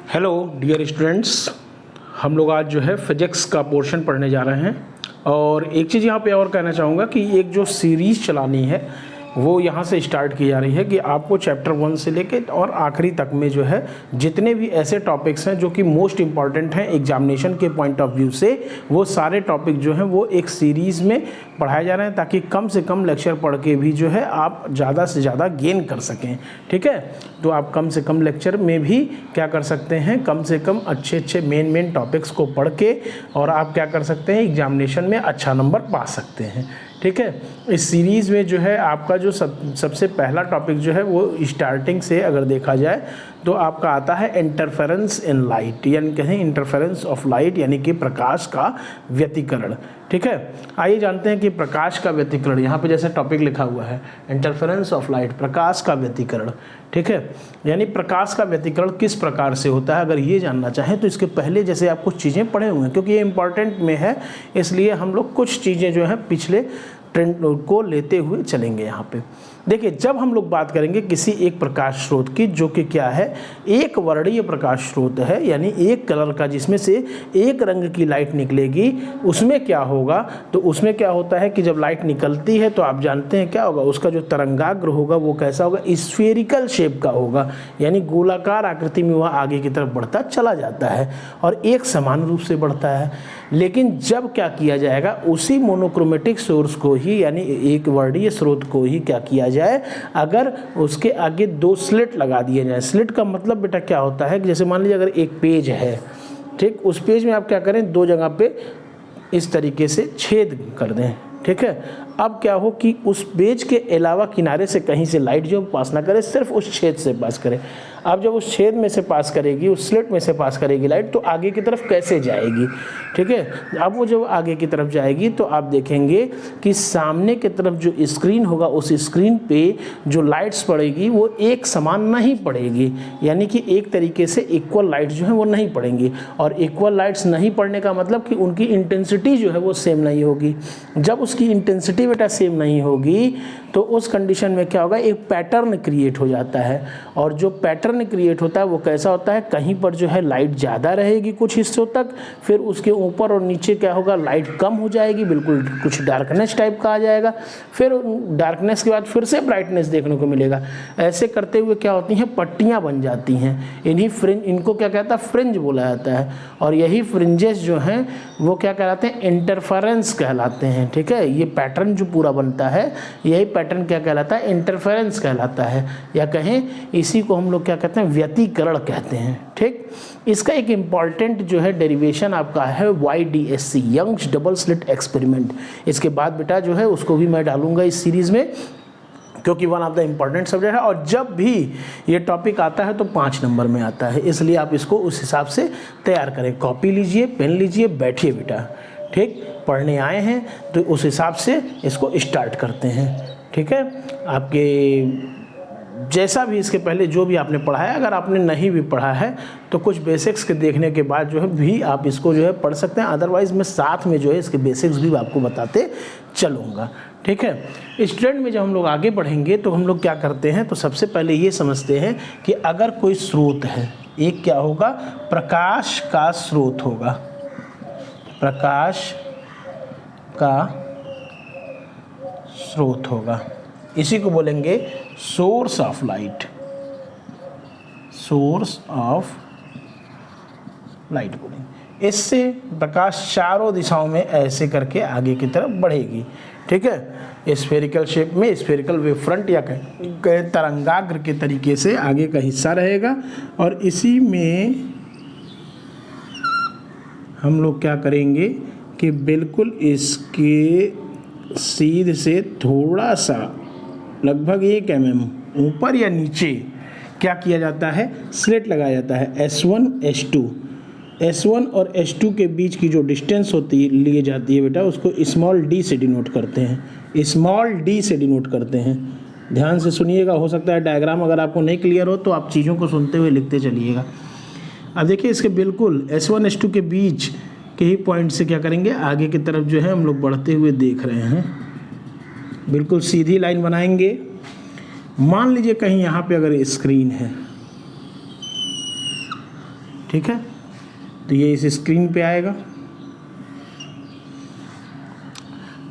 Hello dear students, हम लोग आज जो है फिजिक्स का पोर्शन पढ़ने जा रहे हैं। और एक चीज़ यहाँ पे और कहना चाहूँगा कि एक जो सीरीज़ चलानी है वो यहाँ से स्टार्ट की जा रही है कि आपको चैप्टर 1 से लेके और आखिरी तक में जो है जितने भी ऐसे टॉपिक्स हैं जो कि मोस्ट इम्पॉर्टेंट हैं एग्जामिनेशन के पॉइंट ऑफ व्यू से, वो सारे टॉपिक जो हैं वो एक सीरीज़ में पढ़ाए जा रहे हैं ताकि कम से कम लेक्चर पढ़ के भी जो है आप ज़्यादा से ज़्यादा गेन कर सकें। ठीक है, तो आप कम से कम लेक्चर में भी क्या कर सकते हैं, कम से कम अच्छे मेन टॉपिक्स को पढ़ के और आप क्या कर सकते हैं, एग्जामिनेशन में अच्छा नंबर पा सकते हैं। ठीक है, इस सीरीज़ में जो है आपका जो सबसे पहला टॉपिक जो है वो स्टार्टिंग से अगर देखा जाए तो आपका आता है इंटरफेरेंस इन लाइट, यानी कहें इंटरफेरेंस ऑफ लाइट, यानी कि प्रकाश का व्यतिकरण। ठीक है, आइए जानते हैं कि प्रकाश का व्यतिकरण, यहाँ पे जैसे टॉपिक लिखा हुआ है इंटरफेरेंस ऑफ लाइट, प्रकाश का व्यतिकरण। ठीक है, यानी प्रकाश का व्यतिकरण किस प्रकार से होता है, अगर ये जानना चाहें तो इसके पहले जैसे आप कुछ चीज़ें पढ़े हुए हैं, क्योंकि ये इंपॉर्टेंट में है इसलिए हम लोग कुछ चीज़ें जो हैं पिछले ट्रेंड को लेते हुए चलेंगे। यहाँ पे देखिए, जब हम लोग बात करेंगे किसी एक प्रकाश स्रोत की जो कि क्या है, एक वर्णीय प्रकाश स्रोत है, यानी एक कलर का जिसमें से एक रंग की लाइट निकलेगी, उसमें क्या होगा, तो उसमें क्या होता है कि जब लाइट निकलती है तो आप जानते हैं क्या होगा, उसका जो तरंगाग्र होगा वो कैसा होगा, स्फेरिकल शेप का होगा, यानी गोलाकार आकृति में वह आगे की तरफ बढ़ता चला जाता है और एक समान रूप से बढ़ता है। लेकिन जब क्या किया जाएगा, उसी मोनोक्रोमेटिक सोर्स को ही, यानी एक वर्णीय स्रोत को ही क्या किया जाए, अगर उसके आगे दो स्लिट लगा दिए जाए। स्लिट का मतलब बेटा क्या होता है कि जैसे मान लीजिए अगर एक पेज है, ठीक, उस पेज में आप क्या करें, दो जगह पे इस तरीके से छेद कर दें। ठीक है, अब क्या हो कि उस पेज के अलावा किनारे से कहीं से लाइट जो पास ना करे, सिर्फ उस छेद से पास करे। अब जब उस छेद में से पास करेगी, उस स्लिट में से पास करेगी लाइट, तो आगे की तरफ कैसे जाएगी। ठीक है, अब वो जब आगे की तरफ जाएगी तो आप देखेंगे कि सामने की तरफ जो स्क्रीन होगा, उस स्क्रीन पे जो लाइट्स पड़ेगी वो एक समान नहीं पड़ेगी, यानी कि एक तरीके से इक्वल लाइट्स जो है वो नहीं पड़ेंगी। और इक्वल लाइट्स नहीं पड़ने का मतलब कि उनकी इंटेंसिटी जो है वो सेम नहीं होगी। जब उसकी इंटेंसिटी बेटा सेम नहीं होगी तो उस कंडीशन में क्या होगा, एक पैटर्न क्रिएट हो जाता है। और जो पैटर्न क्रिएट होता है वो कैसा होता है, कहीं पर जो है लाइट ज़्यादा रहेगी कुछ हिस्सों तक, फिर उसके ऊपर और नीचे क्या होगा, लाइट कम हो जाएगी, बिल्कुल कुछ डार्कनेस टाइप का आ जाएगा, फिर डार्कनेस के बाद फिर से ब्राइटनेस देखने को मिलेगा। ऐसे करते हुए क्या होती हैं, पट्टियाँ बन जाती हैं। इन्हीं फ्रिंज, इनको क्या कहता है, फ्रिंज बोला जाता है। और यही फ्रिंजेस जो हैं वो क्या कहलाते हैं, इंटरफेरेंस कहलाते हैं। ठीक है, ये पैटर्न जो पूरा बनता है, यही पैटर्न क्या कहलाता है, इंटरफेरेंस कहलाता है, या कहें इसी को हम लोग क्या कहते हैं, व्यतिकरण कहते हैं। ठीक, इसका एक इम्पॉर्टेंट जो है डेरिवेशन आपका है YDSC, Young's double slit experiment. इसके बाद बेटा जो है उसको भी मैं डालूंगा इस सीरीज़ में, क्योंकि one of the important subject है। और जब भी ये टॉपिक आता है तो 5 नंबर में आता है, इसलिए आप इसको उस हिसाब से तैयार करें। कॉपी लीजिए, पेन लीजिए, बैठिए बेटा। ठीक, पढ़ने आए हैं तो उस हिसाब से इसको स्टार्ट करते हैं। ठीक है, आपके जैसा भी इसके पहले जो भी आपने पढ़ा है, अगर आपने नहीं भी पढ़ा है तो कुछ बेसिक्स के देखने के बाद जो है भी आप इसको जो है पढ़ सकते हैं। अदरवाइज़ मैं साथ में जो है इसके बेसिक्स भी आपको बताते चलूँगा। ठीक है, इस ट्रेंड में जब हम लोग आगे बढ़ेंगे तो हम लोग क्या करते हैं, तो सबसे पहले ये समझते हैं कि अगर कोई स्रोत है, एक क्या होगा, प्रकाश का स्रोत होगा, प्रकाश का स्रोत होगा, इसी को बोलेंगे source of light, source of light बोलेंगे। इससे प्रकाश चारों दिशाओं में ऐसे करके आगे की तरफ बढ़ेगी। ठीक है, स्फेरिकल शेप में, स्फेरिकल वेव फ्रंट या कहें तरंगाग्र के तरीके से आगे का हिस्सा रहेगा। और इसी में हम लोग क्या करेंगे कि बिल्कुल इसके सीध से थोड़ा सा, लगभग 1 mm ऊपर या नीचे क्या किया जाता है, स्लिट लगाया जाता है। S1 और S2 के बीच की जो डिस्टेंस होती है, लिए जाती है बेटा, उसको स्मॉल d से डिनोट करते हैं, स्मॉल d से डिनोट करते हैं। ध्यान से सुनिएगा, हो सकता है डायग्राम अगर आपको नहीं क्लियर हो तो आप चीज़ों को सुनते हुए लिखते चलिएगा। अब देखिए, इसके बिल्कुल S1 S2 के बीच के ही पॉइंट से क्या करेंगे, आगे की तरफ जो है हम लोग बढ़ते हुए देख रहे हैं। बिल्कुल सीधी लाइन बनाएंगे। मान लीजिए कहीं यहाँ पे अगर स्क्रीन है, ठीक है, तो ये इस स्क्रीन पे आएगा।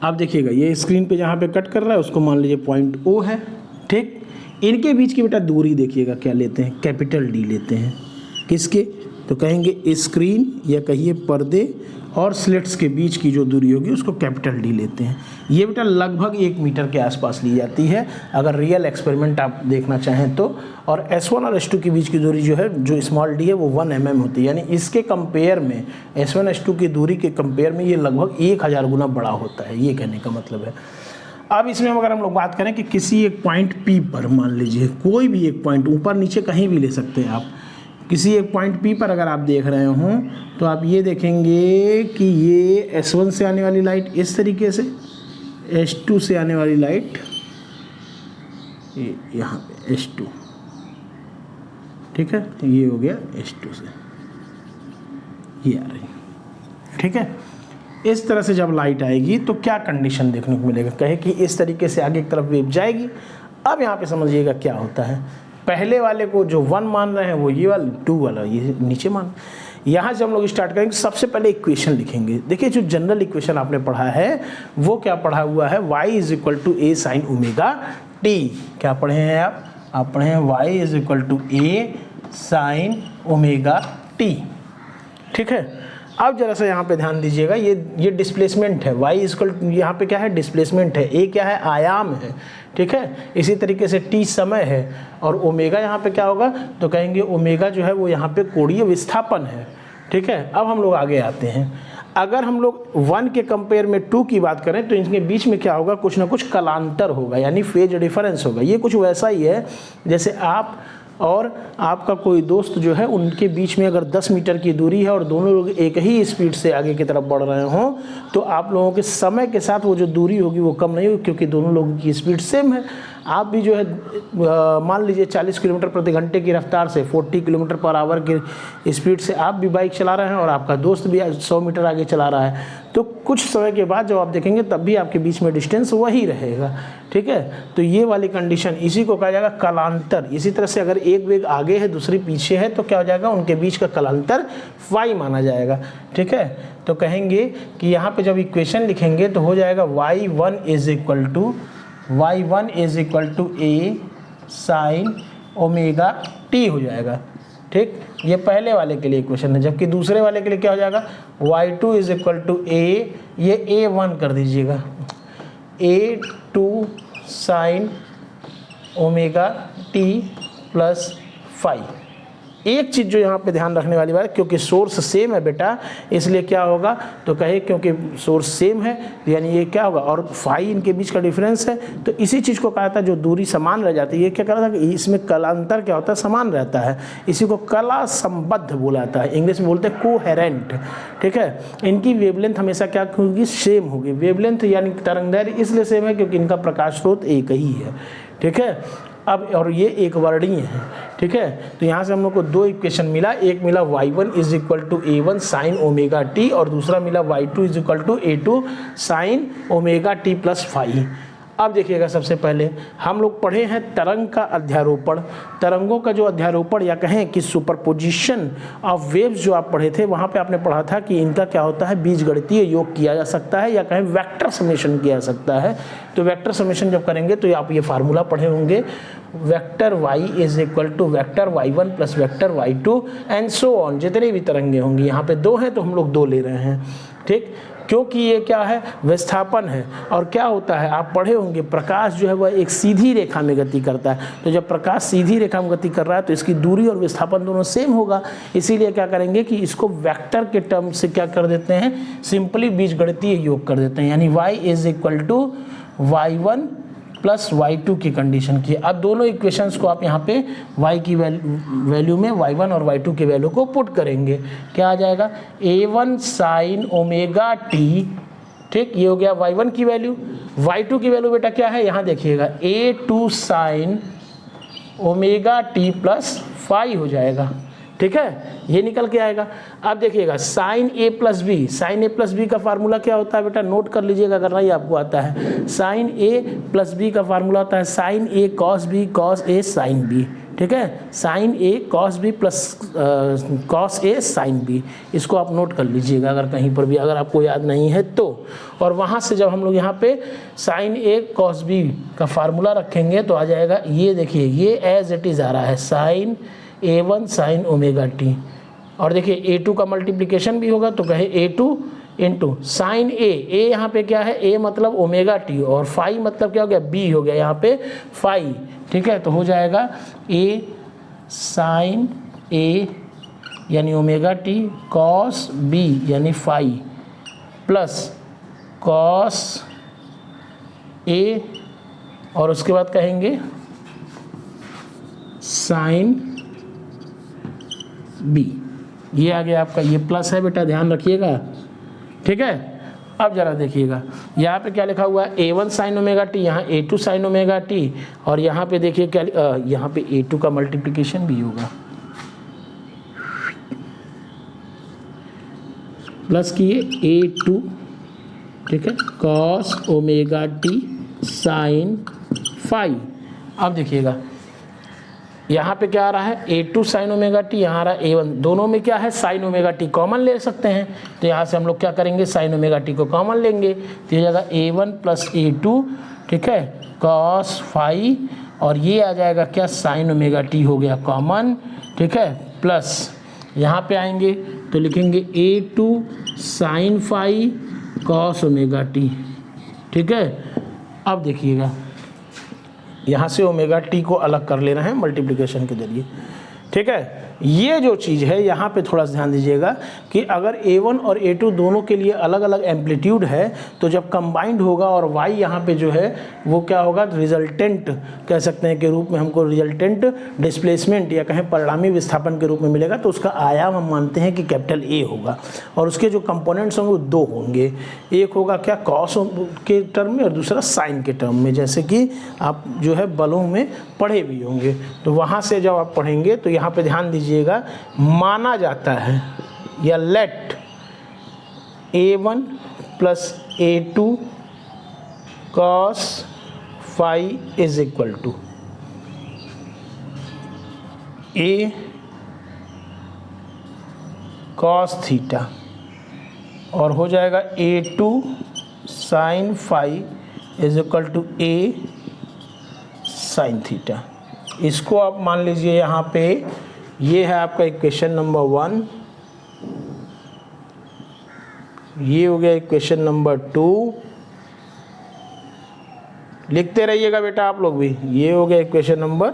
आप देखिएगा ये स्क्रीन पे जहाँ पे कट कर रहा है उसको मान लीजिए पॉइंट O है। ठीक, इनके बीच की बेटा दूरी देखिएगा क्या लेते हैं, कैपिटल D लेते हैं। किसके, तो कहेंगे स्क्रीन या कहिए पर्दे और स्लिट्स के बीच की जो दूरी होगी उसको कैपिटल D लेते हैं। ये बेटा लगभग 1 मीटर के आसपास ली जाती है अगर रियल एक्सपेरिमेंट आप देखना चाहें तो। और S1 और S2 के बीच की दूरी जो है, जो स्मॉल d है, वो 1 mm होती है। यानी इसके कंपेयर में S1 S2 की दूरी के कंपेयर में ये लगभग 1000 गुना बड़ा होता है, ये कहने का मतलब है। अब इसमें अगर हम लोग बात करें कि किसी एक पॉइंट P पर, मान लीजिए कोई भी एक पॉइंट, ऊपर नीचे कहीं भी ले सकते हैं आप, किसी एक पॉइंट P पर अगर आप देख रहे हो तो आप ये देखेंगे कि ये S1 से आने वाली लाइट इस तरीके से, S2 से आने वाली लाइट यहाँ पे S2, ठीक है, ये हो गया S2 से ये आ रही, ठीक है। इस तरह से जब लाइट आएगी तो क्या कंडीशन देखने को मिलेगा, कहे कि इस तरीके से आगे की तरफ वेव जाएगी। अब यहाँ पे समझिएगा क्या होता है, पहले वाले को जो 1 मान रहे हैं वो ये वाला, 2 वाला ये नीचे मान। यहाँ जब हम लोग स्टार्ट करेंगे सबसे पहले इक्वेशन लिखेंगे। देखिए जो जनरल इक्वेशन आपने पढ़ा है वो क्या पढ़ा हुआ है, y = a sin omega t। क्या पढ़े हैं आप पढ़े हैं y = a sin omega t, ठीक है। अब जरा सा यहाँ पे ध्यान दीजिएगा, ये डिस्प्लेसमेंट है, y यहाँ पे क्या है, डिस्प्लेसमेंट है, a क्या है, आयाम है, ठीक है। इसी तरीके से t समय है और ओमेगा यहाँ पे क्या होगा, तो कहेंगे ओमेगा जो है वो यहाँ पे कोणीय विस्थापन है, ठीक है। अब हम लोग आगे आते हैं, अगर हम लोग 1 के कंपेयर में 2 की बात करें तो इनके बीच में क्या होगा, कुछ ना कुछ कलांतर होगा, यानी फेज डिफरेंस होगा। ये कुछ वैसा ही है जैसे आप और आपका कोई दोस्त जो है, उनके बीच में अगर 10 मीटर की दूरी है और दोनों लोग एक ही स्पीड से आगे की तरफ बढ़ रहे हों तो आप लोगों के समय के साथ वो जो दूरी होगी वो कम नहीं होगी, क्योंकि दोनों लोगों की स्पीड सेम है। आप भी जो है मान लीजिए 40 किलोमीटर प्रति घंटे की रफ्तार से 40 किलोमीटर पर आवर की स्पीड से आप भी बाइक चला रहे हैं और आपका दोस्त भी 100 मीटर आगे चला रहा है, तो कुछ समय के बाद जब आप देखेंगे तब भी आपके बीच में डिस्टेंस वही रहेगा, ठीक है। तो ये वाली कंडीशन, इसी को कहा जाएगा कलांतर। इसी तरह से अगर एक वेग आगे है दूसरी पीछे है तो क्या हो जाएगा, उनके बीच का कलांतर फाई माना जाएगा, ठीक है। तो कहेंगे कि यहाँ पे जब इक्वेशन लिखेंगे तो हो जाएगा y1 = a sin omega t हो जाएगा, ठीक। ये पहले वाले के लिए इक्वेशन है, जबकि दूसरे वाले के लिए क्या हो जाएगा, y2 = a, ये a1 कर दीजिएगा, a2 sin omega t + phi. एक चीज़ जो यहाँ पे ध्यान रखने वाली बात है, क्योंकि सोर्स सेम है बेटा, इसलिए क्या होगा, तो कहे क्योंकि सोर्स सेम है यानी ये क्या होगा, और फाई इनके बीच का डिफरेंस है, तो इसी चीज़ को कहा था जो दूरी समान रह जाती है। ये क्या कहा था कि इसमें कलांतर क्या होता है, समान रहता है, इसी को कला संबद्ध बोला जाता है, इंग्लिश में बोलते हैं कोहेरेंट, ठीक है। इनकी वेवलेंथ हमेशा क्या होगी, सेम होगी। वेवलेंथ यानी तरंगदैर्घ्य इसलिए सेम है क्योंकि इनका प्रकाश स्रोत एक ही है, ठीक है। अब और ये एक वर्णीय है, ठीक है। तो यहाँ से हम लोग को 2 इक्वेशन मिला, एक मिला y1 = a1 sin omega t और दूसरा मिला y2 = a2 sin omega t + phi. अब देखिएगा सबसे पहले हम लोग पढ़े हैं तरंग का अध्यारोपण। तरंगों का जो अध्यारोपण या कहें कि सुपरपोजिशन ऑफ वेव्स जो आप पढ़े थे, वहाँ पे आपने पढ़ा था कि इनका क्या होता है, बीजगणितीय योग किया जा सकता है या कहें वेक्टर समेशन किया जा सकता है। तो वेक्टर समेशन जब करेंगे तो आप ये फार्मूला पढ़े होंगे, vector y = vector y1 + vector y2 and so on. जितने भी तरंगे होंगी, यहाँ पे 2 हैं तो हम लोग 2 ले रहे हैं, ठीक, क्योंकि ये क्या है, विस्थापन है। और क्या होता है, आप पढ़े होंगे प्रकाश जो है वह एक सीधी रेखा में गति करता है, तो जब प्रकाश सीधी रेखा में गति कर रहा है तो इसकी दूरी और विस्थापन दोनों सेम होगा। इसीलिए क्या करेंगे कि इसको वेक्टर के टर्म से क्या कर देते हैं, सिंपली बीजगणितीय योग कर देते हैं, यानी y = y1 + y2 की कंडीशन की। अब दोनों इक्वेशंस को आप यहाँ पे y की वैल्यू में y1 और y2 के वैल्यू को पुट करेंगे, क्या आ जाएगा, a1 sin ओमेगा t, ठीक, ये हो गया y1 की वैल्यू। y2 की वैल्यू बेटा क्या है, यहाँ देखिएगा, a2 sin omega t + phi हो जाएगा, ठीक है, ये निकल के आएगा। अब देखिएगा sin a + b, sin a + b का फार्मूला क्या होता है बेटा, नोट कर लीजिएगा अगर नहीं आपको आता है। sin a + b का फार्मूला होता है sin a cos b cos a sin b, ठीक है, sine A cos B plus cos A sine B, इसको आप नोट कर लीजिएगा अगर कहीं पर भी अगर आपको याद नहीं है तो। और वहाँ से जब हम लोग यहाँ पे साइन ए कॉस बी का फार्मूला रखेंगे तो आ जाएगा, ये देखिए ये एज इट इज़ आ रहा है sign A1 sine omega T, और देखिए A2 का मल्टीप्लिकेशन भी होगा तो कहे A2 इंटू साइन ए, यहाँ पे क्या है, ए मतलब ओमेगा टी और फाई मतलब क्या हो गया, बी हो गया यहाँ पे फाई, ठीक है। तो हो जाएगा ए साइन ए यानी ओमेगा टी कॉस बी यानी फाई प्लस कॉस ए और उसके बाद कहेंगे साइन बी। ये आ गया आपका, ये प्लस है बेटा, ध्यान रखिएगा, ठीक है। अब जरा देखिएगा यहाँ पे क्या लिखा हुआ है, A1 साइन ओमेगा टी, यहाँ A2 साइन ओमेगा टी, और यहाँ पे देखिए क्या यहाँ पे A2 का मल्टीप्लिकेशन भी होगा, प्लस किए A2, ठीक है, cos omega T sine phi. अब देखिएगा यहाँ पे क्या आ रहा है, A2 साइन ओमेगा टी, यहाँ आ रहा है A1, दोनों में क्या है साइन ओमेगा टी, कॉमन ले सकते हैं। तो यहाँ से हम लोग क्या करेंगे, साइन ओमेगा टी को कॉमन लेंगे, तो ये जाएगा A1 प्लस A2, ठीक है, कॉस फाई, और ये आ जाएगा क्या, साइन ओमेगा टी हो गया कॉमन, ठीक है, प्लस यहाँ पे आएंगे तो लिखेंगे A2 sine phi cos omega T, ठीक है। अब देखिएगा यहाँ से ओमेगा टी को अलग कर लेना है मल्टीप्लिकेशन के जरिए, ठीक है। ये जो चीज़ है यहाँ पे थोड़ा सा ध्यान दीजिएगा कि अगर A1 और A2 दोनों के लिए अलग अलग एम्पलीट्यूड है तो जब कंबाइंड होगा और y यहाँ पे जो है वो क्या होगा, रिजल्टेंट कह सकते हैं के रूप में हमको रिजल्टेंट डिस्प्लेसमेंट या कहें परिणामी विस्थापन के रूप में मिलेगा। तो उसका आयाम हम मानते हैं कि कैपिटल A होगा और उसके जो कंपोनेंट्स होंगे वो दो होंगे, एक होगा क्या कॉस के टर्म में और दूसरा साइन के टर्म में, जैसे कि आप जो है बलों में पढ़े भी होंगे। तो वहाँ से जब आप पढ़ेंगे तो यहाँ पर ध्यान दीजिए, माना जाता है या let A1 plus A2 cos phi is equal to A cos theta, और हो जाएगा A2 sine phi is equal to A sine theta. इसको आप मान लीजिए यहाँ पे ये है आपका इक्वेशन नंबर 1, ये हो गया इक्वेशन नंबर 2, लिखते रहिएगा बेटा आप लोग भी, ये हो गया इक्वेशन नंबर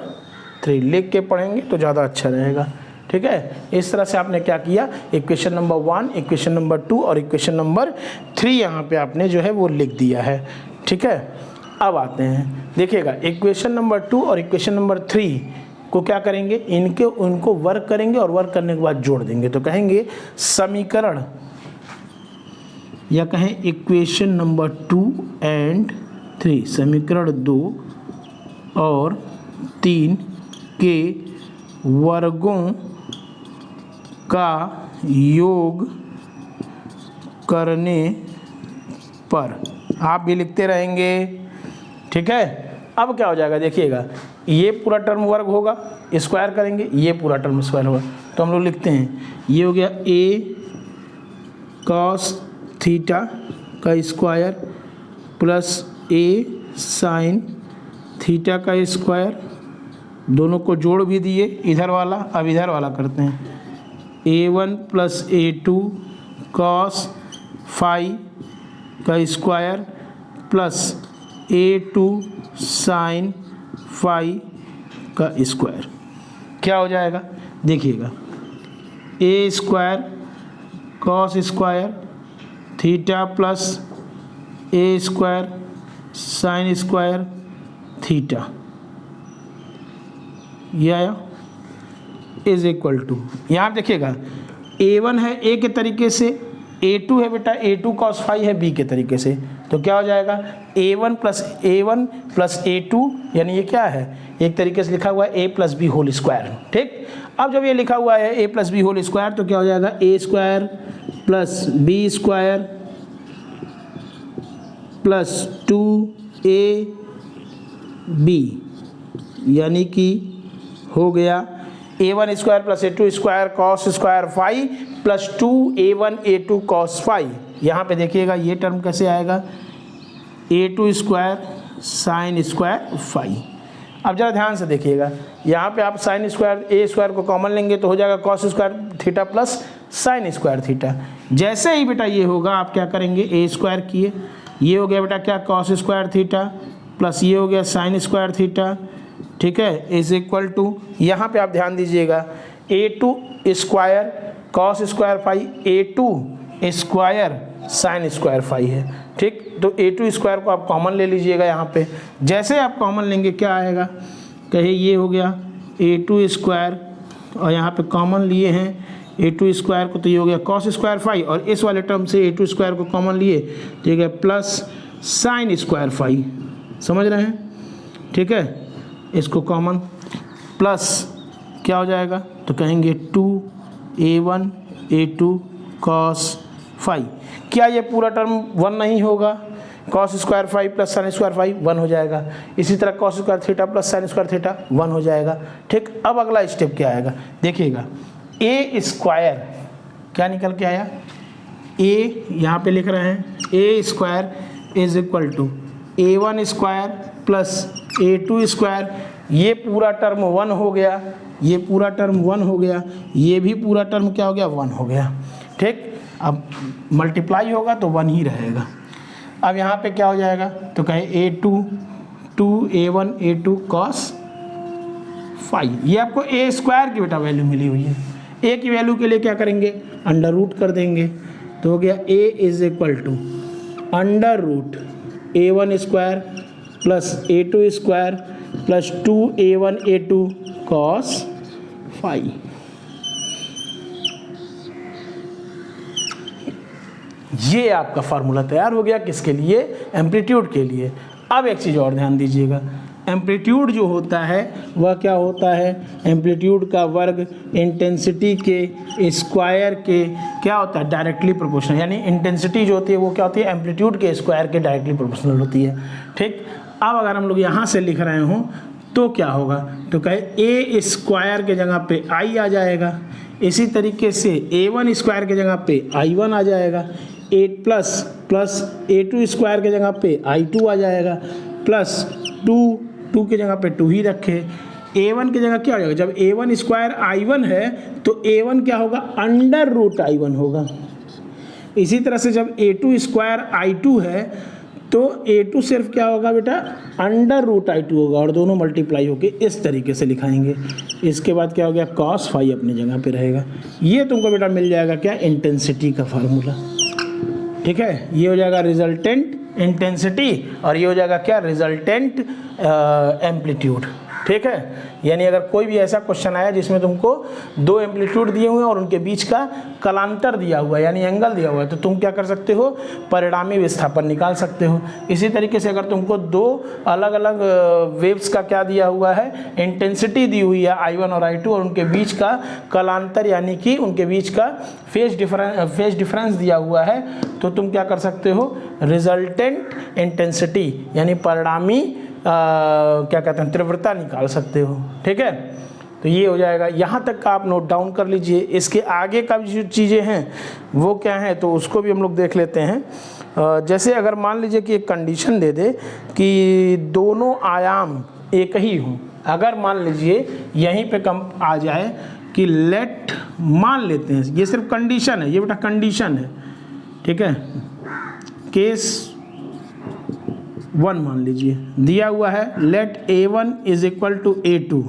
3, लिख के पढ़ेंगे तो ज़्यादा अच्छा रहेगा, ठीक है। इस तरह से आपने क्या किया, इक्वेशन नंबर 1, इक्वेशन नंबर 2 और इक्वेशन नंबर 3 यहाँ पे आपने जो है वो लिख दिया है, ठीक है। अब आते हैं देखिएगा इक्वेशन नंबर 2 और इक्वेशन नंबर 3 को क्या करेंगे, उनको वर्क करेंगे और वर्क करने के बाद जोड़ देंगे। तो कहेंगे समीकरण या कहें इक्वेशन नंबर 2 एंड 3, समीकरण 2 और 3 के वर्गों का योग करने पर, आप भी लिखते रहेंगे, ठीक है। अब क्या हो जाएगा देखिएगा, ये पूरा टर्म वर्ग होगा, स्क्वायर करेंगे, ये पूरा टर्म स्क्वायर होगा, तो हम लोग लिखते हैं ये हो गया A कॉस थीटा का square plus A sine theta का स्क्वायर, दोनों को जोड़ भी दिए इधर वाला, अब इधर वाला करते हैं A1 plus A2 cos phi का square plus A2 sine phi का स्क्वायर। क्या हो जाएगा देखिएगा, A square cos square theta plus A square sine square theta, ये आया इज इक्वल टू, यहाँ देखिएगा A1 है A के तरीके से, A2 है बेटा A2 कॉस फाई है B के तरीके से, तो क्या हो जाएगा A1 प्लस A2 यानी ये क्या है, एक तरीके से लिखा हुआ है A plus B whole square, ठीक। अब जब ये लिखा हुआ है A plus B whole square तो क्या हो जाएगा A square plus B square plus 2AB यानी कि हो गया a1 square plus a2 square cos square phi plus 2a1 a2 cos phi. यहाँ पे देखिएगा ये टर्म कैसे आएगा, a2 square sine square phi. अब जरा ध्यान से देखिएगा, यहाँ पे आप साइन स्क्वायर ए स्क्वायर को कॉमन लेंगे तो हो जाएगा cos square theta plus sine square theta. जैसे ही बेटा ये होगा आप क्या करेंगे, ए स्क्वायर किए, ये हो गया बेटा क्या कॉस स्क्वायर थीटा प्लस ये हो गया साइन स्क्वायर थीटा, ठीक है, इज इक्वल टू, यहाँ पे आप ध्यान दीजिएगा a2 square cos square phi a2 square sine square phi है, ठीक। तो a2 स्क्वायर को आप कॉमन ले लीजिएगा यहाँ पे। जैसे आप कॉमन लेंगे क्या आएगा, कहे ये हो गया a2 स्क्वायर और यहाँ पे कॉमन लिए हैं a2 स्क्वायर को, तो ये हो गया कॉस स्क्वायर फाई और इस वाले टर्म से a2 स्क्वायर को कॉमन लिए तो ये गया प्लस साइन स्क्वायर फाई। समझ रहे हैं, ठीक है। इसको कॉमन प्लस क्या हो जाएगा, तो कहेंगे 2a1 a2 कॉस फाई। क्या ये पूरा टर्म 1 नहीं होगा, cos square phi plus sine square phi 1 हो जाएगा। इसी तरह cos square theta plus sine square theta 1 हो जाएगा, ठीक। अब अगला स्टेप क्या आएगा, देखिएगा ए स्क्वायर क्या निकल के आया, ए यहाँ पे लिख रहे हैं A square is equal to a1 square plus a2 square. ये पूरा टर्म 1 हो गया, ये पूरा टर्म 1 हो गया, ये भी पूरा टर्म क्या हो गया 1 हो गया, ठीक। अब मल्टीप्लाई होगा तो 1 ही रहेगा। अब यहाँ पे क्या हो जाएगा, तो कहे a1 a2 कॉस फाई। ये आपको ए स्क्वायर की बेटा वैल्यू मिली हुई है। ए की वैल्यू के लिए क्या करेंगे, अंडर रूट कर देंगे, तो हो गया a is equal to under root a1 square plus a2 square plus 2a1 a2 cos phi. ये आपका फार्मूला तैयार हो गया, किसके लिए, एम्पलीट्यूड के लिए। अब एक चीज़ और ध्यान दीजिएगा, एम्पलीट्यूड जो होता है वह क्या होता है, एम्पलीट्यूड का वर्ग इंटेंसिटी के स्क्वायर के क्या होता है, डायरेक्टली प्रोपोर्शनल। यानी इंटेंसिटी जो होती है वो क्या होती है, एम्पलीट्यूड के स्क्वायर के डायरेक्टली प्रोपोर्शनल होती है, ठीक। अब अगर हम लोग यहाँ से लिख रहे हों तो क्या होगा, तो कहे ए स्क्वायर के जगह पे आई आ जाएगा, इसी तरीके से a1 स्क्वायर के जगह पे i1 आ जाएगा, 8 प्लस a2 स्क्वायर के जगह पे i2 आ जाएगा, प्लस 2 के जगह पे 2 ही रखे, a1 की जगह क्या हो जाएगा, जब a1 स्क्वायर i1 है तो a1 क्या होगा, अंडर रूट i1 होगा। इसी तरह से जब a2 स्क्वायर i2 है तो a2 सिर्फ क्या होगा बेटा, अंडर रूट i2 होगा और दोनों मल्टीप्लाई होके इस तरीके से लिखाएंगे। इसके बाद क्या हो गया, कॉस फाई अपनी जगह पे रहेगा। ये तुमको बेटा मिल जाएगा क्या, इंटेंसिटी का फार्मूला, ठीक है। ये हो जाएगा रिजल्टेंट इंटेंसिटी और ये हो जाएगा क्या, रिजल्टेंट एम्पलीट्यूड, ठीक है। यानी अगर कोई भी ऐसा क्वेश्चन आया जिसमें तुमको 2 एम्पलीट्यूड दिए हुए हैं और उनके बीच का कलांतर दिया हुआ है यानी एंगल दिया हुआ है, तो तुम क्या कर सकते हो, परिणामी विस्थापन निकाल सकते हो। इसी तरीके से अगर तुमको 2 अलग अलग वेव्स का क्या दिया हुआ है, इंटेंसिटी दी हुई है i1 और i2 और उनके बीच का कलांतर यानी कि उनके बीच का फेज डिफरेंस दिया हुआ है, तो तुम क्या कर सकते हो, रिजल्टेंट इंटेंसिटी यानी परिणामी क्या कहते हैं, तीव्रता निकाल सकते हो, ठीक है। तो ये हो जाएगा, यहाँ तक का आप नोट डाउन कर लीजिए। इसके आगे का जो चीज़ें हैं वो क्या हैं, तो उसको भी हम लोग देख लेते हैं। जैसे अगर मान लीजिए कि एक कंडीशन दे दे कि दोनों आयाम एक ही हों, अगर मान लीजिए यहीं पे कम आ जाए कि लेट, मान लेते हैं ये सिर्फ कंडीशन है, ये बेटा कंडीशन है, ठीक है। केस 1 मान लीजिए दिया हुआ है, late a1 is equal to a2,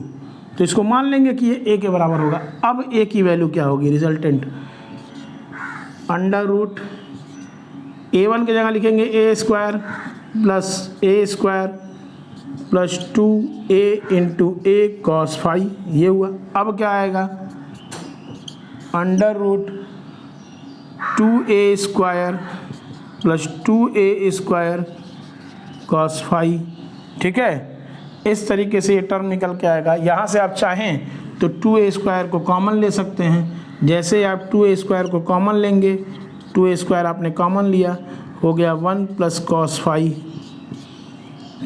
तो इसको मान लेंगे कि ये a के बराबर होगा। अब a की वैल्यू क्या होगी, रिजल्टेंट अंडर रूट a1 की जगह लिखेंगे a square plus a square plus 2a into a cos phi, ये हुआ। अब क्या आएगा, under root 2a square plus 2a square cos phi, ठीक है। इस तरीके से ये टर्म निकल के आएगा। यहाँ से आप चाहें तो 2a स्क्वायर को कॉमन ले सकते हैं। जैसे आप 2a स्क्वायर को कॉमन लेंगे, 2a स्क्वायर आपने कॉमन लिया, हो गया 1 प्लस कॉस फाई,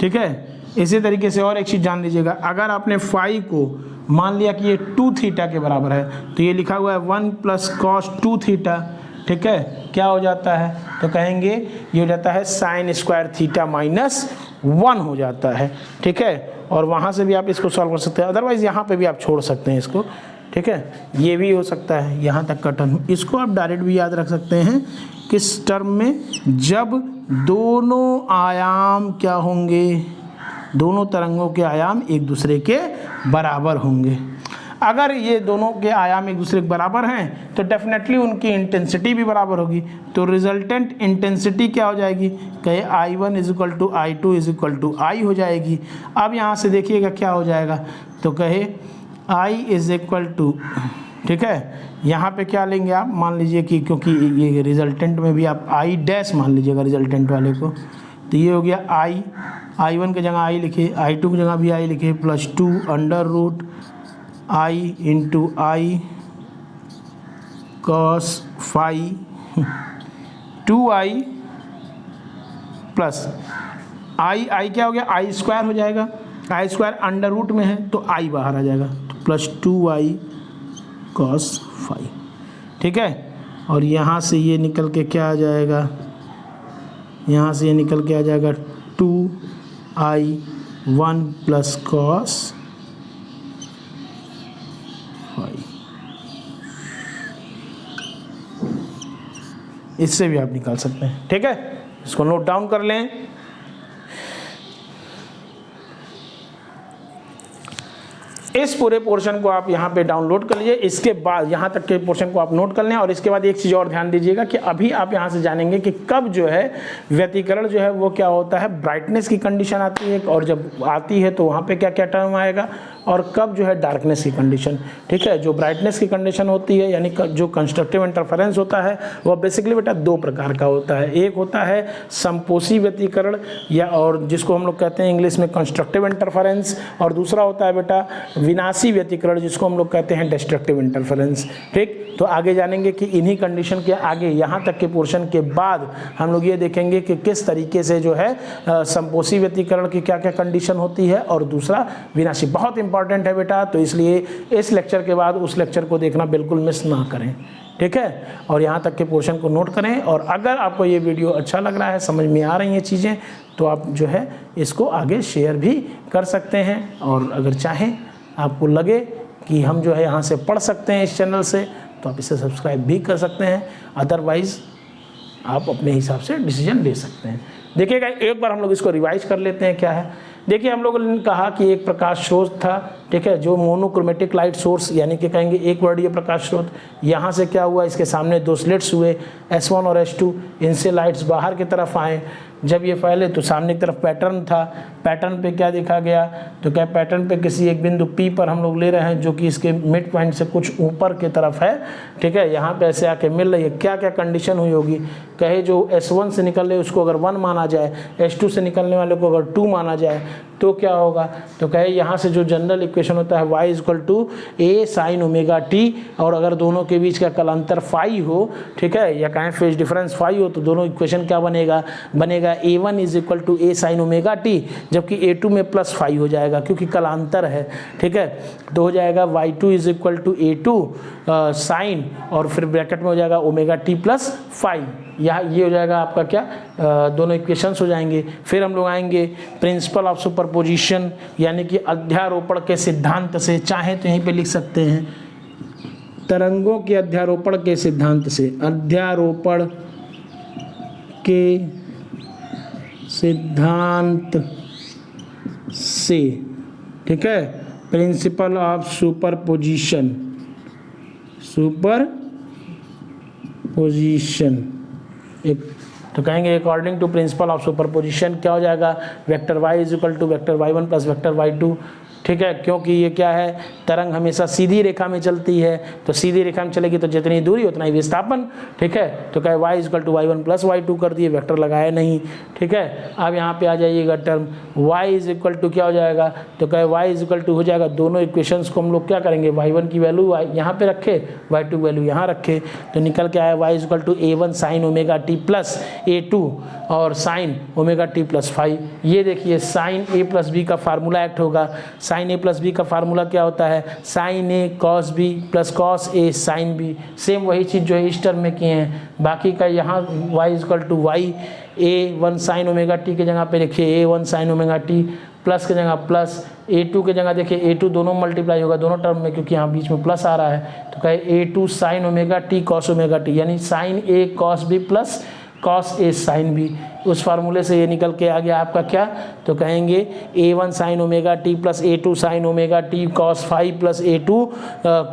ठीक है। इसी तरीके से और एक चीज़ जान लीजिएगा, अगर आपने फाई को मान लिया कि ये 2 थीटा के बराबर है, तो ये लिखा हुआ है 1 प्लस कॉस 2 थीटा, ठीक है, क्या हो जाता है, तो कहेंगे ये हो जाता है साइन स्क्वायर थीटा माइनस 1 हो जाता है, ठीक है। और वहाँ से भी आप इसको सॉल्व कर सकते हैं, अदरवाइज़ यहाँ पे भी आप छोड़ सकते हैं इसको, ठीक है, ये भी हो सकता है यहाँ तक का टर्म। इसको आप डायरेक्ट भी याद रख सकते हैं किस टर्म में, जब दोनों आयाम क्या होंगे, दोनों तरंगों के आयाम एक दूसरे के बराबर होंगे। अगर ये दोनों के आयाम एक दूसरे के बराबर हैं तो डेफिनेटली उनकी इंटेंसिटी भी बराबर होगी, तो रिजल्टेंट इंटेंसिटी क्या हो जाएगी, कहे I1 is equal to I2 is equal to I हो जाएगी। अब यहाँ से देखिएगा क्या हो जाएगा, तो कहे I इज इक्वल टू, ठीक है, यहाँ पे क्या लेंगे आप, मान लीजिए कि क्योंकि ये रिजल्टेंट में भी आप I डैश मान लीजिएगा रिजल्टेंट वाले को, तो ये हो गया I1 की जगह I लिखे, I2 की जगह भी I लिखे, plus 2 under root I into I cos phi 2I plus I क्या हो गया, I स्क्वायर हो जाएगा, I स्क्वायर अंडर रूट में है तो I बाहर आ जाएगा, तो प्लस 2I कॉस फाई, ठीक है। और यहाँ से ये निकल के क्या आ जाएगा, यहाँ से ये निकल के आ जाएगा 2I1 प्लस कॉस फाई, इससे भी आप निकाल सकते हैं, ठीक है, इसको नोट डाउन कर लें। इस पूरे पोर्शन को आप यहाँ पे डाउनलोड कर लीजिए, इसके बाद यहाँ तक के पोर्शन को आप नोट कर लें। और इसके बाद एक चीज़ और ध्यान दीजिएगा कि अभी आप यहाँ से जानेंगे कि कब जो है व्यतिकरण जो है वो क्या होता है, ब्राइटनेस की कंडीशन आती है, और जब आती है तो वहाँ पे क्या क्या टर्म आएगा, और कब जो है डार्कनेस की कंडीशन, ठीक है। जो ब्राइटनेस की कंडीशन होती है यानी जो कंस्ट्रक्टिव इंटरफेरेंस होता है वह बेसिकली बेटा दो प्रकार का होता है। एक होता है संपोषी व्यतिकरण या और जिसको हम लोग कहते हैं इंग्लिश में कंस्ट्रक्टिव इंटरफेरेंस, और दूसरा होता है बेटा विनाशी व्यतिकरण जिसको हम लोग कहते हैं डिस्ट्रक्टिव इंटरफेरेंस, ठीक। तो आगे जानेंगे कि इन्हीं कंडीशन के आगे यहाँ तक के पोर्शन के बाद हम लोग ये देखेंगे कि किस तरीके से जो है संपोषी व्यतिकरण की क्या क्या कंडीशन होती है और दूसरा विनाशी। बहुत इंपॉर्टेंट है बेटा, तो इसलिए इस लेक्चर के बाद उस लेक्चर को देखना बिल्कुल मिस ना करें, ठीक है। और यहाँ तक के पोर्शन को नोट करें, और अगर आपको ये वीडियो अच्छा लग रहा है, समझ में आ रही हैं चीज़ें, तो आप जो है इसको आगे शेयर भी कर सकते हैं। और अगर चाहें आपको लगे कि हम जो है यहाँ से पढ़ सकते हैं इस चैनल से, तो आप इसे सब्सक्राइब भी कर सकते हैं, अदरवाइज़ आप अपने हिसाब से डिसीजन ले सकते हैं। देखिएगा एक बार हम लोग इसको रिवाइज कर लेते हैं क्या है। देखिए हम लोगों ने कहा कि एक प्रकाश स्रोत था, ठीक है, जो मोनोक्रोमेटिक लाइट सोर्स यानी कि कहेंगे एक वर्णीय प्रकाश स्रोत। यहाँ से क्या हुआ, इसके सामने दो स्लिट्स हुए S1 और S2, इनसे लाइट्स बाहर की तरफ आए। जब ये फैले तो सामने की तरफ पैटर्न था, पैटर्न पे क्या देखा गया, तो क्या पैटर्न पे किसी एक बिंदु P पर हम लोग ले रहे हैं जो कि इसके मिड पॉइंट से कुछ ऊपर की तरफ है, ठीक है, यहाँ पे ऐसे आके मिल रही है। क्या क्या कंडीशन हुई होगी, कहे जो S1 से निकल रहे उसको अगर 1 माना जाए, S2 से निकलने वाले को अगर 2 माना जाए तो क्या होगा, तो कहे यहाँ से जो जनरल इक्वेशन होता है y equal to a sine omega t, और अगर दोनों के बीच का कलांतर फाई हो, ठीक है, या कहें फेज डिफरेंस फाई हो, तो दोनों इक्वेशन क्या बनेगा, बनेगा a1 is equal to a sine omega t, जबकि a2 में प्लस फाई हो जाएगा क्योंकि कलांतर है, ठीक है। तो हो जाएगा y2 is equal to a2 sign, और फिर ब्रैकेट में हो जाएगा ओमेगा t प्लस फाई। यहाँ ये हो जाएगा आपका क्या, दोनों इक्वेशंस हो जाएंगे। फिर हम लोग आएंगे प्रिंसिपल ऑफ सुपरपोजिशन यानी कि अध्यारोपण के सिद्धांत से, चाहे तो यहीं पे लिख सकते हैं तरंगों के अध्यारोपण के सिद्धांत से, अध्यारोपण के सिद्धांत से, ठीक है, प्रिंसिपल ऑफ सुपरपोजिशन, सुपरपोजिशन एक, तो कहेंगे according to principle of superposition क्या हो जाएगा, vector y is equal to vector y1 plus vector y2, ठीक है, क्योंकि ये क्या है, तरंग हमेशा सीधी रेखा में चलती है, तो सीधी रेखा में चलेगी तो जितनी दूरी उतना ही विस्थापन, ठीक है। तो कहे y equal to y1 plus y2 कर दिए, वेक्टर लगाया नहीं, ठीक है। अब यहाँ पे आ जाइएगा term y is equal to क्या हो जाएगा, तो कहे y इज इक्वल टू हो जाएगा, दोनों इक्वेशंस को हम लोग क्या करेंगे, y1 की वैल्यू यहाँ पे रखे, y2 की वैल्यू यहाँ रखे, तो निकल के आया y is equal to a1 sine omega t plus a2 और sine omega t plus phi. ये देखिए साइन a प्लस b का फार्मूला एक्ट होगा, sine sine A plus B का फार्मूला क्या होता है, sine A cos B plus cos A sine B. Same वही चीज़ जो है इस टर्म में किए हैं। बाकी का यहाँ y equal to Y A1 sine omega T के जगह पे लिखिए A1 sine omega T, plus के जगह प्लस, A2 के जगह देखिए A2 दोनों मल्टीप्लाई होगा दोनों टर्म में, क्योंकि यहाँ बीच में प्लस आ रहा है। तो कहे A2 sine omega T cos omega T, यानी sign A cos B plus cos A sine B. उस फार्मूले से ये निकल के आ गया आपका क्या, तो कहेंगे A1 sine omega T plus A2 sine omega T cos phi plus A2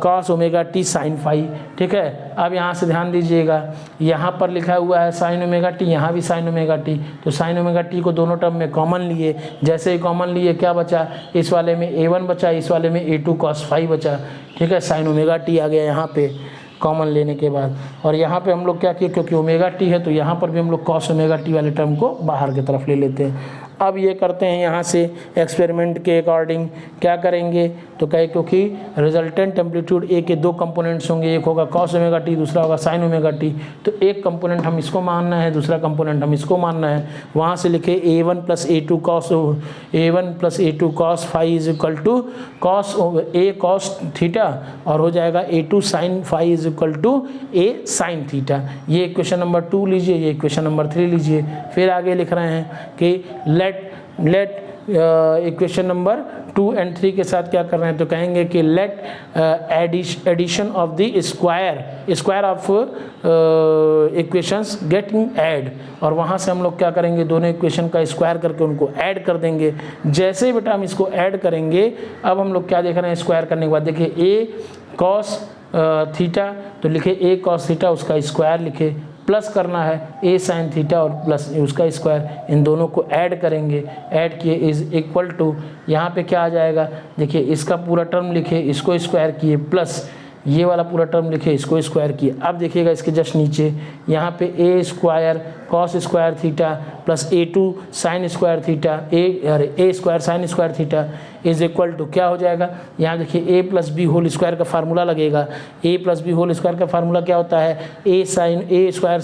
cos omega T sine phi. ठीक है, अब यहाँ से ध्यान दीजिएगा, यहाँ पर लिखा हुआ है साइन ओमेगा टी, यहाँ भी साइन ओमेगा टी, तो साइन ओमेगा टी को दोनों टर्म में कॉमन लिए, जैसे ही कॉमन लिए क्या बचा, इस वाले में A1 बचा, इस वाले में A2 कॉस फाई बचा। ठीक है, साइन ओमेगा टी आ गया यहाँ पे कॉमन लेने के बाद। और यहाँ पे हम लोग क्या किए, क्योंकि ओमेगा टी है तो यहाँ पर भी हम लोग कॉस ओमेगा टी वाले टर्म को बाहर की तरफ ले लेते हैं। अब ये करते हैं यहाँ से एक्सपेरिमेंट के अकॉर्डिंग क्या करेंगे, तो कहे क्योंकि रिजल्टेंट एम्पलीट्यूड ए के दो कंपोनेंट्स होंगे, एक होगा कॉस ओमेगा टी, दूसरा होगा साइन ओमेगा टी, तो एक कंपोनेंट हम इसको मानना है, दूसरा कंपोनेंट हम इसको मानना है। वहाँ से लिखे A1 plus A2 cos phi is equal to cos A cos theta, और हो जाएगा A2 sine phi is equal to A sine theta. ये इक्वेशन नंबर 2 लीजिए, ये इक्वेशन नंबर 3 लीजिए। फिर आगे लिख रहे हैं कि लेट इक्वेशन नंबर 2 और 3 के साथ क्या कर रहे हैं, तो कहेंगे कि let addition of the square of equations getting add, और वहाँ से हम लोग क्या करेंगे, दोनों इक्वेशन का स्क्वायर करके उनको ऐड कर देंगे। जैसे ही बेटा हम इसको ऐड करेंगे, अब हम लोग क्या देख रहे हैं, स्क्वायर करने के बाद देखिए ए कॉस थीटा, तो लिखे ए कॉस थीटा, उसका स्क्वायर लिखे, प्लस करना है ए साइन थीटा और प्लस उसका स्क्वायर, इन दोनों को ऐड करेंगे, ऐड किए इज इक्वल टू, यहाँ पे क्या आ जाएगा, देखिए इसका पूरा टर्म लिखे, इसको स्क्वायर किए, प्लस ये वाला पूरा टर्म लिखे, इसको स्क्वायर किए। अब देखिएगा इसके जस्ट नीचे यहाँ पे A square cos square theta plus A2 sine square theta A square sine square theta is equal to क्या हो जाएगा, यहाँ देखिए a plus B whole square का फार्मूला लगेगा। a plus B whole square का फार्मूला क्या होता है, a sine A square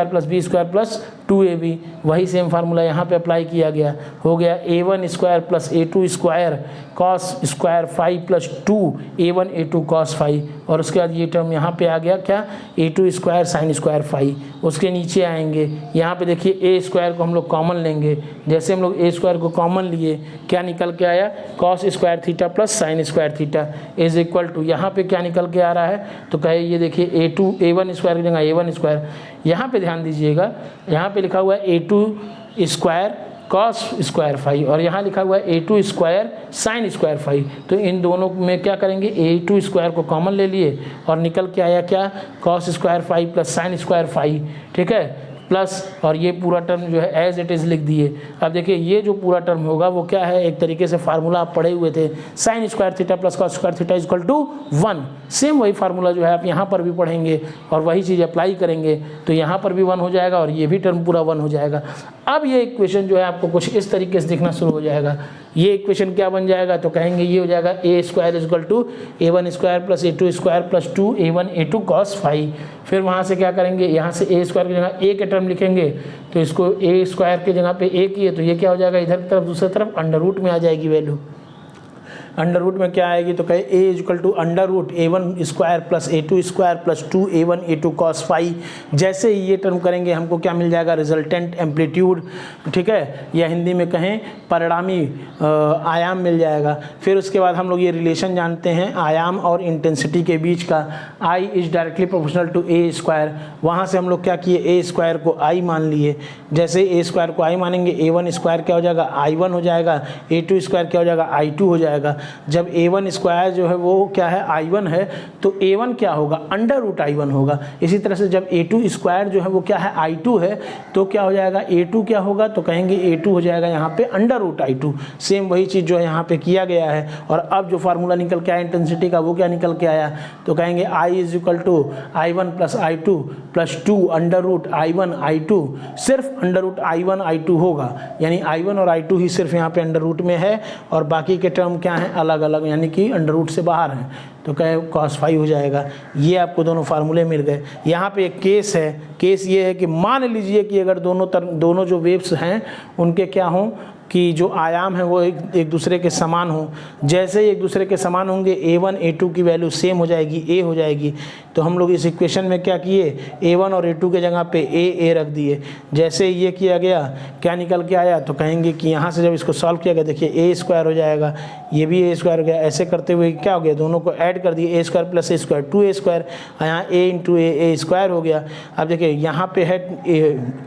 plus B square plus 2ab, वही सेम फार्मूला यहाँ पे अप्लाई किया गया, हो गया A1 square plus A2 square cos square phi plus 2A1 A2 cos phi, और उसके बाद ये टर्म यहाँ पे आ गया क्या, A2 square sine square phi. उसके नीचे आएंगे, यहाँ पे देखिए ए स्क्वायर को हम लोग कॉमन लेंगे, जैसे हम लोग ए स्क्वायर को कॉमन लिए क्या निकल के आया, cos square theta plus sine square theta is equal to, यहाँ पे क्या निकल के आ रहा है, तो कहे ये देखिए A1 स्क्वायर की जगह A1 स्क्वायर, यहाँ पे ध्यान दीजिएगा, यहाँ पे लिखा हुआ है A2 square cos square phi, और यहाँ लिखा हुआ है A2 square sine square phi. तो इन दोनों में क्या करेंगे, A2 स्क्वायर को कॉमन ले लिए और निकल के आया क्या, cos square phi plus sine square phi. ठीक है, प्लस और ये पूरा टर्म जो है एज इट इज़ लिख दिए। अब देखिए ये जो पूरा टर्म होगा वो क्या है, एक तरीके से फार्मूला आप पढ़े हुए थे, sine square theta plus cos square theta is equal to 1। Same वही फार्मूला जो है आप यहाँ पर भी पढ़ेंगे और वही चीज़ अप्लाई करेंगे, तो यहाँ पर भी 1 हो जाएगा और ये भी टर्म पूरा 1 हो जाएगा। अब ये इक्वेशन जो है आपको कुछ इस तरीके से दिखना शुरू हो जाएगा। ये इक्वेशन क्या बन जाएगा, तो कहेंगे ये हो जाएगा A square is equal to A1 square plus A2 square plus 2A1 A2 cos phi. फिर वहाँ से क्या करेंगे, यहाँ से ए स्क्वायर की जगह ए के टर्म लिखेंगे, तो इसको ए स्क्वायर की जगह पे ए किए, तो ये क्या हो जाएगा, इधर की तरफ दूसरी तरफ अंडर रूट में आ जाएगी वैल्यू। अंडर रूट में क्या आएगी, तो कहे A is equal to under root A1 square plus A2 square plus 2A1 A2 cos phi. जैसे ही ये टर्म करेंगे हमको क्या मिल जाएगा, रिजल्टेंट एम्पलीट्यूड। ठीक है, या हिंदी में कहें परिणामी आयाम मिल जाएगा। फिर उसके बाद हम लोग ये रिलेशन जानते हैं आयाम और इंटेंसिटी के बीच का, I is directly proportional to A square. वहाँ से हम लोग क्या किए, ए स्क्वायर को I मान लिए। जैसे ए स्क्वायर को I मानेंगे, A1 स्क्वायर क्या हो जाएगा, I1 हो जाएगा, A2 स्क्वायर क्या हो जाएगा, I2 हो जाएगा। जब A1 स्क्वायर जो है वो क्या है, I1 है, तो A1 क्या होगा, अंडर रूट I1 होगा। इसी तरह से जब A2 स्क्वायर जो है वो क्या है, I2 है, तो क्या हो जाएगा, A2 क्या होगा, तो कहेंगे A2 हो जाएगा यहाँ पे अंडर रूट I2। सेम वही चीज़ जो है यहाँ पे किया गया है। और अब जो फार्मूला निकल के आया इंटेंसिटी का, वो क्या निकल के आया, तो कहेंगे I is equal to I1 plus I2 plus 2 under root I1 I2, सिर्फ अंडर रूट I1 I2 होगा, यानी I1 और I2 ही सिर्फ यहाँ पे अंडर रूट में है और बाकी के टर्म क्या हैं, अलग अलग, यानी कि अंडर रूट से बाहर हैं, तो कहे कॉस फाई हो जाएगा। ये आपको दोनों फार्मूले मिल गए। यहाँ पे एक केस है, केस ये है कि मान लीजिए कि अगर दोनों जो वेव्स हैं उनके क्या हों, कि जो आयाम है वो एक दूसरे के समान हो। जैसे ही एक दूसरे के समान होंगे A1 A2 की वैल्यू सेम हो जाएगी, A हो जाएगी। तो हम लोग इस इक्वेशन में क्या किए, A1 और A2 के जगह पे A रख दिए। जैसे ये किया गया, क्या निकल के आया, तो कहेंगे कि यहाँ से जब इसको सॉल्व किया गया, देखिए A² हो जाएगा, ये भी A² हो गया। ऐसे करते हुए क्या हो गया, दोनों को ऐड कर दिए, A² + A², 2A², यहाँ A × A² हो गया। अब देखिए यहाँ पे है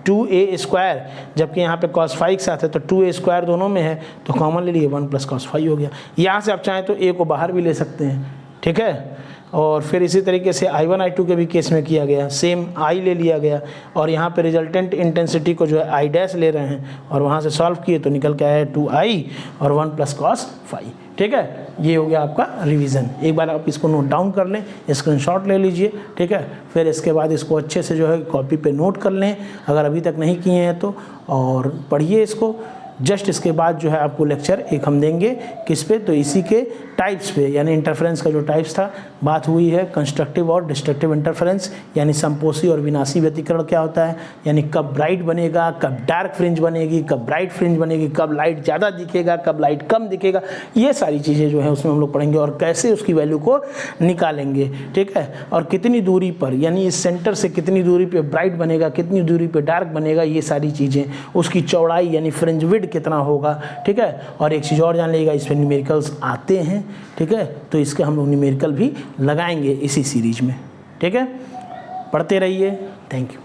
2A², जबकि यहाँ पे cos phi के साथ है, तो 2A² दोनों में है, तो कॉमन ले लिए, 1 + cos phi हो गया। यहाँ से आप चाहें तो A को बाहर भी ले सकते हैं, ठीक है। और फिर इसी तरीके से I1 I2 के भी केस में किया गया, सेम I ले लिया गया और यहाँ पे रिजल्टेंट इंटेंसिटी को जो है I' ले रहे हैं और वहाँ से सॉल्व किए तो निकल के आया 2I और 1 + cos phi, ठीक है। ये हो गया आपका रिवीजन। एक बार आप इसको नोट डाउन कर लें, स्क्रीनशॉट ले लीजिए, ठीक है। फिर इसके बाद इसको अच्छे से जो है कॉपी पे नोट कर लें अगर अभी तक नहीं किए हैं तो, और पढ़िए इसको। जस्ट इसके बाद जो है आपको लेक्चर एक हम देंगे किस पे, तो इसी के टाइप्स पे, यानी इंटरफेरेंस का जो टाइप्स था, बात हुई है कंस्ट्रक्टिव और डिस्ट्रक्टिव इंटरफेरेंस, यानी संपोषी और विनाशी व्यतिकरण क्या होता है, यानी कब ब्राइट बनेगा, कब डार्क फ्रिंज बनेगी, कब ब्राइट फ्रिंज बनेगी, कब लाइट ज़्यादा दिखेगा, कब लाइट कम दिखेगा, ये सारी चीज़ें जो है उसमें हम लोग पढ़ेंगे और कैसे उसकी वैल्यू को निकालेंगे, ठीक है। और कितनी दूरी पर, यानी इस सेंटर से कितनी दूरी पर ब्राइट बनेगा, कितनी दूरी पर डार्क बनेगा, ये सारी चीज़ें, उसकी चौड़ाई यानी फ्रिंज विड्थ कितना होगा, ठीक है। और एक चीज़ और जान लीजिएगा, इसमें न्यूमेरिकल्स आते हैं, ठीक है, तो इसके हम लोग न्यूमेरिकल भी लगाएंगे इसी सीरीज में, ठीक है। पढ़ते रहिए, थैंक यू।